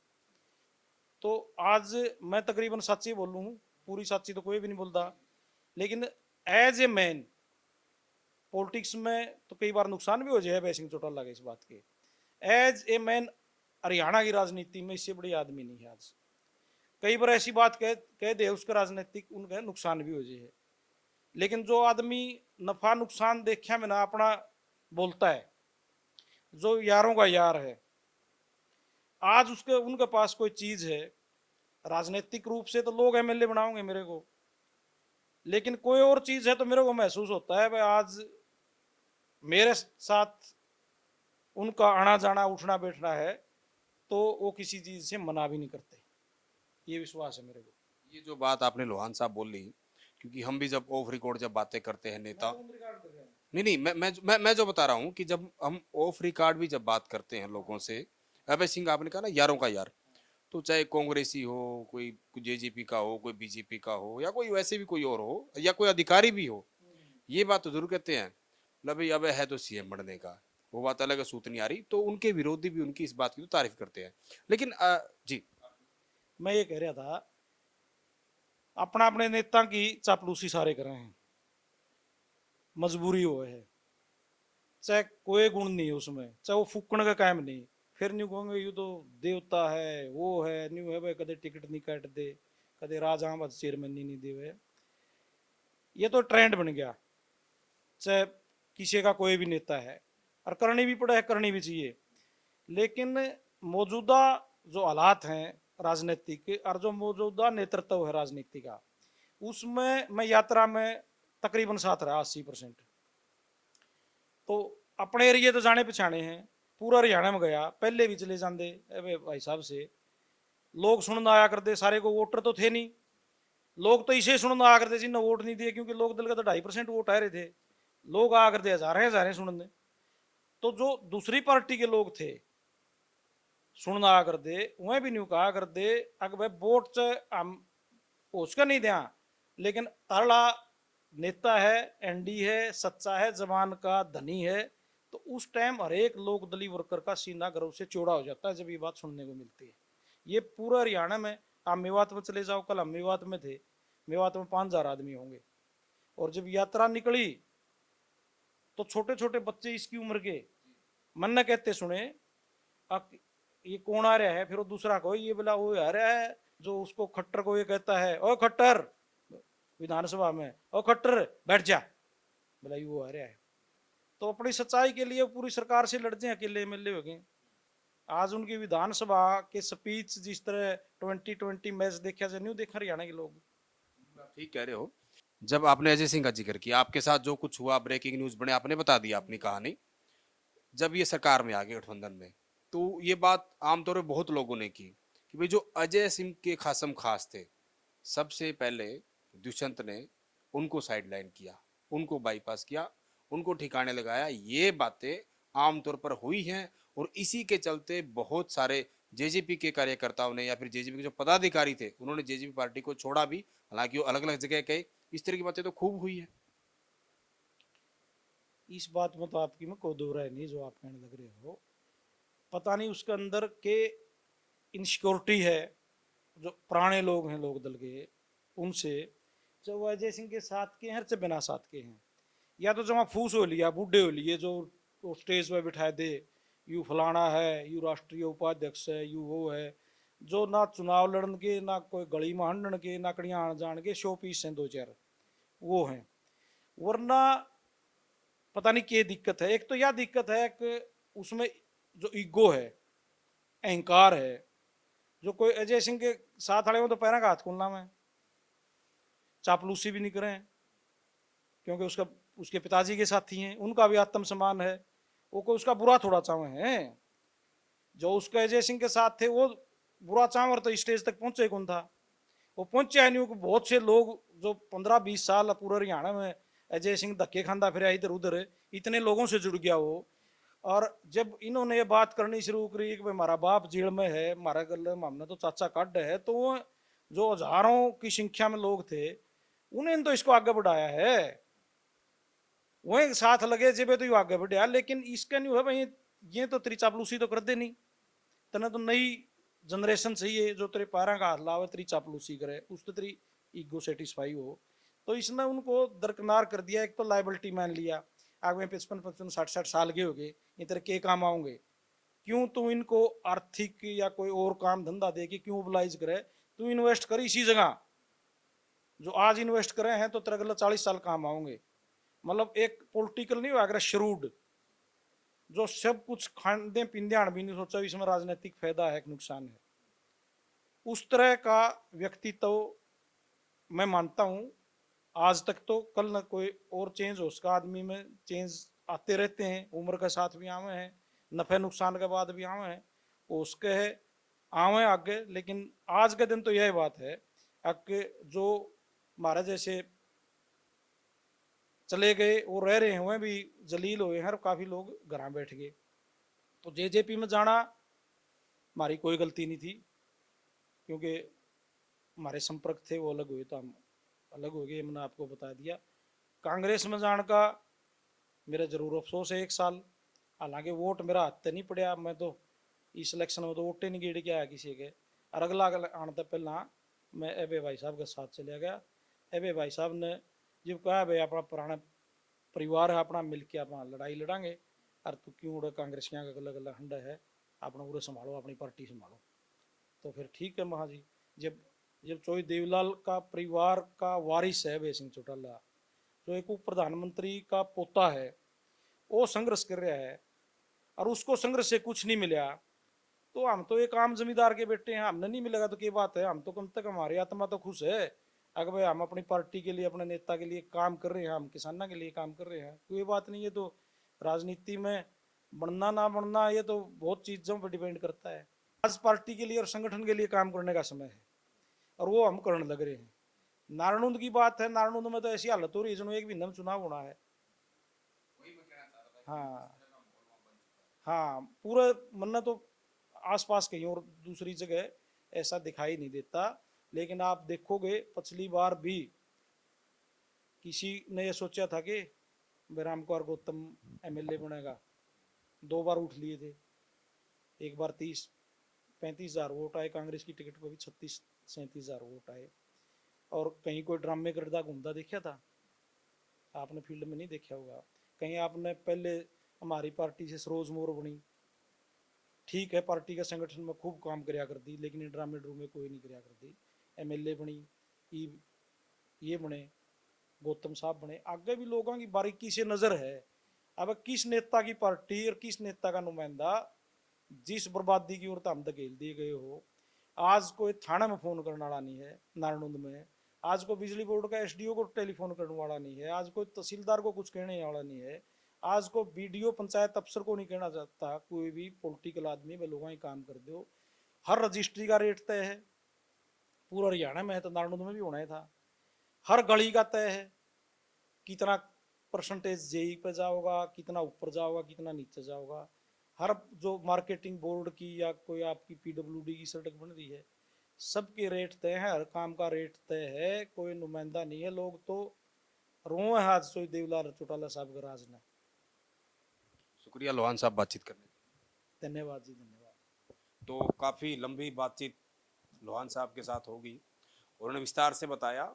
तो आज मैं तकरीबन सच्ची बोल लूँ, पूरी सच्ची तो कोई भी नहीं बोलता, लेकिन एज ए मैन पॉलिटिक्स में तो कई बार नुकसान भी हो जाए वैसे चौटाला के इस बात के, एज ए मैन हरियाणा की राजनीति में इससे बड़ी आदमी नहीं है आज। कई बार ऐसी बात कह दे उसका राजनीतिक उनका नुकसान भी हो जाए, लेकिन जो आदमी नफा नुकसान देखा में ना अपना बोलता है, जो यारों का यार है, आज उसके उनके पास कोई चीज है, राजनीतिक रूप से तो लोग एमएलए बनाओगे मेरे को, लेकिन कोई और चीज है तो मेरे को महसूस होता है भाई आज मेरे साथ उनका आना जाना उठना बैठना है तो वो किसी चीज से मना भी नहीं करते, ये विश्वास है मेरे को। ये जो बात आपने लोहान साहब बोली, क्योंकि हम भी जब ऑफ रिकॉर्ड जब बातें करते हैं नेता, नहीं नहीं, मैं जो बता रहा हूँ कि जब हम ऑफ रिकॉर्ड भी जब बात करते हैं लोगों से, अभय सिंह आपने कहा ना यारों का यार, तो चाहे कांग्रेसी हो, कोई जेजेपी का हो, कोई बीजेपी का हो, या कोई वैसे भी कोई और हो, या कोई अधिकारी भी हो, ये बात तो जरूर कहते हैं ना भाई अब है तो सीएम बनने का, वो बात अलग है, सूत नहीं आ रही, तो उनके विरोधी भी उनकी इस बात की तो तारीफ करते हैं। लेकिन जी, मैं ये कह रहा था अपना अपने नेता की चापलूसी सारे कर रहे हैं, मजबूरी हो है, चाहे कोई गुण नहीं है उसमें, चाहे वो फूकण का काम नहीं, फिर नहीं कहोगे यू तो देवता है वो है न्यू है भाई, कदे टिकट नहीं काट दे, कदे राजा बस चेयरमैन नहीं दे, ये तो ट्रेंड बन गया, चाहे किसी का कोई भी नेता है, और करनी भी पड़े है करनी भी चाहिए। लेकिन मौजूदा जो हालात हैं राजनीतिक के और जो मौजूदा नेतृत्व है राजनीति का, उसमें मैं यात्रा में तकरीबन साथ रहा 80%। तो अपने एरिए तो जाने पछाने हैं, पूरा हरियाणा में गया, पहले भी चले जाते भाई साहब से, लोग सुनने आया करते, सारे को वोटर तो थे नहीं, लोग तो इसे सुनने आया करते जिन्हें वोट नहीं दिए, क्योंकि लोक दल का तो 2.5% वोट आ रहे थे, लोग आया करते हजारे हजारे सुनने। तो जो दूसरी पार्टी के लोग थे सुनना आ कर दे वह भी नहीं कहा कर दे अगर भाई वोट से हम उसका नहीं दिया, लेकिन ताड़ा नेता है, एनडी है, सच्चा है, जवान का धनी है, तो उस टाइम हर एक लोक दली वर्कर का सीना गर्व से चौड़ा हो जाता है जब ये बात सुनने को मिलती है। ये पूरा हरियाणा में, आप मेवात में चले जाओ, कल हम मेवात में थे, मेवात में 5,000 आदमी होंगे, और जब यात्रा निकली तो छोटे छोटे बच्चे इसकी उम्र के मन न कहते सुने ये कौन आ रहा है, फिर वो दूसरा को ये बोला वो आ रहा है जो उसको खट्टर को ये कहता है ओ खट्टर, विधानसभा में ओ खट्टर बैठ जा, बोला ये वो आ रहा है। तो अपनी सच्चाई के लिए पूरी सरकार से लड़ते हैं, अकेले एमएलए हो गए। आज उनकी विधानसभा के स्पीच जिस तरह 2020 मैच देखा जाए नहीं देखा हरियाणा के लोग। ठीक कह रहे हो। जब आपने अजय सिंह का जिक्र किया, आपके साथ जो कुछ हुआ, ब्रेकिंग न्यूज बने, आपने बता दिया अपनी कहानी, जब ये सरकार में आ गए गठबंधन में, तो ये बात आमतौर पर बहुत लोगों ने की कि भाई जो अजय सिंह के खासम खास थे, सबसे पहले दुष्यंत ने उनको साइडलाइन किया, उनको बाईपास किया, उनको ठिकाने लगाया, ये बातें आमतौर पर हुई हैं। और इसी के चलते बहुत सारे जेजेपी के कार्यकर्ताओं ने या फिर जेजेपी के जो पदाधिकारी थे उन्होंने जेजेपी पार्टी को छोड़ा भी, हालांकि वो अलग अलग जगह गए। इस तरह की बातें तो खूब हुई है। इस बात में तो आपकी में कोई दो राय नहीं जो आप कहने लग रहे हो, पता नहीं उसके अंदर के इनसिक्योरिटी है जो पुराने लोग हैं लोक दल के उनसे, जो वो अजय सिंह के साथ के हैं चाहे बिना साथ के हैं, या तो जमा फूस हो लिया बूढ़े हो लिए जो स्टेज पर बिठाए दे यू फलाना है यू राष्ट्रीय उपाध्यक्ष है यू वो है, जो ना चुनाव लड़न के ना कोई गली में हंडन के ना कड़ियाँ आन जान के शो पीस हैं दो चार वो हैं। वरना पता नहीं क्या दिक्कत है, एक तो यह दिक्कत है कि उसमें जो ईगो है, अहंकार है, जो कोई अजय सिंह के साथ खड़े हो तो पैरा का हाथ खोलना में चापलूसी भी नहीं करें, क्योंकि उसका उसके पिताजी के साथी हैं, उनका भी आत्मसम्मान है, वो कोई उसका बुरा थोड़ा चावे हैं, जो उसके अजय सिंह के साथ थे वो बुरा चावर तो स्टेज तक पहुंचे कौन था, वो पहुंचे नहीं। बहुत से लोग जो 15-20 साल पूरे हरियाणा में अजय सिंह धक्के खांदा फिर इधर उधर, इतने लोगों से जुड़ गया वो। और जब इन्होंने ये बात करनी शुरू करी कि भाई हमारा बाप जेल में है, हमारा गले हमने तो चाचा काट है, तो जो हजारों की संख्या में लोग थे उन्हें तो इसको आगे बढ़ाया है। वही साथ लगे जेबे तो यू आगे बढ़िया, लेकिन इसका नहीं हुआ भाई, ये तो तेरी चापलूसी तो कर दे नहीं, तना तो नई जनरेशन चाहिए जो तेरे पैरों का हाथ लावे, तेरी चापलूसी करे, उस तो तेरी ईगो सेटिस्फाई हो। तो इसने उनको दरकिनार कर दिया। एक तो लाइबिलिटी मान लिया, आगे में 55 55 60 60 साल के हो गए, ये तेरे के काम आओगे, क्यों तू इनको आर्थिक या कोई और काम धंधा दे के क्यों मोबिलाइज करे, तू इन्वेस्ट कर इसी जगह, जो आज इन्वेस्ट करे हैं तो तेरे अगले 40 साल काम आओगे। मतलब एक पॉलिटिकल नहीं हुआ श्रूड, जो सब कुछ खाने पींदे भी नहीं सोचा इसमें राजनीतिक फायदा है कि नुकसान है, उस तरह का व्यक्तित्व मैं मानता हूं। आज तक तो, कल न कोई और चेंज हो उसका, आदमी में चेंज आते रहते हैं, उम्र के साथ भी आवे हैं, नफे नुकसान के बाद भी आवे हैं, उसके है आवे आगे। लेकिन आज के दिन तो यही बात है कि जो हमारे जैसे चले गए और रह रहे हुए भी जलील हुए हैं, और काफी लोग घर बैठ गए। तो जेजेपी में जाना हमारी कोई गलती नहीं थी, क्योंकि हमारे संपर्क थे वो अलग हुए तो हम अलग हो गए, मैंने आपको बता दिया। कांग्रेस में जाने का मेरा जरूर अफसोस है 1 साल, हालांकि वोट मेरा हाथ नहीं पड़ा, मैं तो इस इलेक्शन में तो वोटे नहीं गेड़ के आया किसी के, और अगला आने तक पहला मैं एबे भाई साहब के साथ चला गया। एबे भाई साहब ने जब कहा भाई अपना पुराना परिवार है अपना, मिल के अपना लड़ाई लड़ांगे, और तू क्यों उड़े कांग्रेसियाँ का गला गला हंडा है, अपना पूरे संभालो, अपनी पार्टी संभालो। तो फिर ठीक है महा जी, जब जब चौधरी देवीलाल का परिवार का वारिस है भैया सिंह चौटाला, जो एक उप प्रधानमंत्री का पोता है, वो संघर्ष कर रहा है और उसको संघर्ष से कुछ नहीं मिला, तो हम तो एक आम जमींदार के बेटे हैं, हमने नहीं मिलेगा तो क्या बात है, हम तो कम तक हमारी आत्मा तो खुश है। अगर भाई हम अपनी पार्टी के लिए, अपने नेता के लिए काम कर रहे हैं, हम किसानों के लिए काम कर रहे हैं, कोई बात नहीं है। तो राजनीति में बनना ना बनना ये तो बहुत चीजों पर डिपेंड करता है। आज पार्टी के लिए और संगठन के लिए काम करने का समय है, और वो हम करने लग रहे हैं। नारायणुंद की बात है, नारायणुंद में तो ऐसी हालत हो रही है, एक भी चुनाव होना है। हाँ हाँ, पूरा मन्ना तो आसपास कहीं और दूसरी जगह ऐसा दिखाई नहीं देता। लेकिन आप देखोगे पिछली बार भी किसी ने ये सोचा था कि राम कुमार गौतम एमएलए बनेगा, 2 बार उठ लिए थे, एक बार 30-35 हजार वोट आए, कांग्रेस की टिकट पर भी 36-37 हजार वोट आए। और कहीं कोई ड्रामे करता घूमता देखा था आपने? फील्ड में नहीं देखा होगा कहीं आपने। पहले हमारी पार्टी से सरोज मोर बनी, ठीक है, पार्टी के संगठन में खूब काम कराया कर दी, लेकिन ड्रामे ड्रूमे कोई नहीं कराया कर दी। एमएलए बनी, ये बने, गौतम साहब बने, आगे भी लोगों की बारीकी से नजर है। अब किस नेता की पार्टी और किस नेता का नुमाइंदा जिस बर्बादी की ओर हम धकेल दिए गए हो, आज कोई थाने में फोन करने वाला नहीं है नारायणुंद में, आज को बिजली बोर्ड का एसडीओ को टेलीफोन करने वाला नहीं है, आज कोई तहसीलदार को कुछ कहने वाला नहीं है, आज को बीडीओ पंचायत अफसर को नहीं कहना चाहता कोई भी पॉलिटिकल आदमी, वे लोग ही काम कर दो। हर रजिस्ट्री का रेट तय है, पूरा हरियाणा में है तो नारायणुंद में भी होना ही था। हर गली का तय है, कितना परसेंटेज जेई पे जाओगा, कितना ऊपर जाओगा, कितना नीचे जाओगा। हर जो मार्केटिंग बोर्ड की या कोई आपकी पीडब्ल्यूडी की सड़क बन रही है, सबके रेट तय है, हर काम का रेट तय है, कोई नुमाइंदा नहीं है। लोग तो रोए हाथ सोई देवलाल चौटाला साहब के राज ने। शुक्रिया लोहान साहब बातचीत करने। धन्यवाद जी, धन्यवाद। तो काफ़ी लंबी बातचीत लोहान साहब के साथ होगी, उन्होंने विस्तार से बताया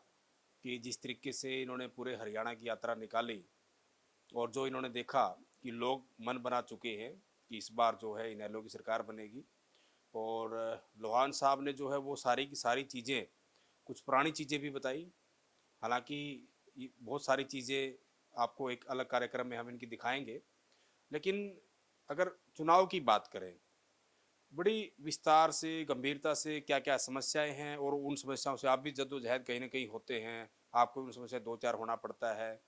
कि जिस तरीके से इन्होंने पूरे हरियाणा की यात्रा निकाली और जो इन्होंने देखा कि लोग मन बना चुके हैं कि इस बार जो है इनेलो की सरकार बनेगी। और लोहान साहब ने जो है वो सारी की सारी चीज़ें, कुछ पुरानी चीज़ें भी बताई, हालांकि बहुत सारी चीज़ें आपको एक अलग कार्यक्रम में हम इनकी दिखाएंगे। लेकिन अगर चुनाव की बात करें, बड़ी विस्तार से, गंभीरता से क्या क्या समस्याएं हैं, और उन समस्याओं से आप भी जद्दोजहद कहीं ना कहीं होते हैं, आपको उन समस्या 2-4 होना पड़ता है,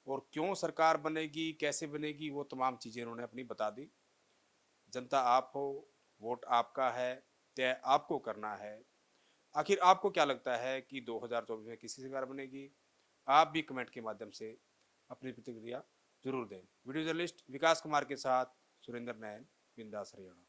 और क्यों सरकार बनेगी, कैसे बनेगी, वो तमाम चीज़ें उन्होंने अपनी बता दी। जनता आप हो, वोट आपका है, तय आपको करना है। आखिर आपको क्या लगता है कि 2024 में किसी सरकार बनेगी? आप भी कमेंट के माध्यम से अपनी प्रतिक्रिया जरूर दें। वीडियो जर्नलिस्ट विकास कुमार के साथ सुरेंद्र नैन, बिंदास हरियाणा।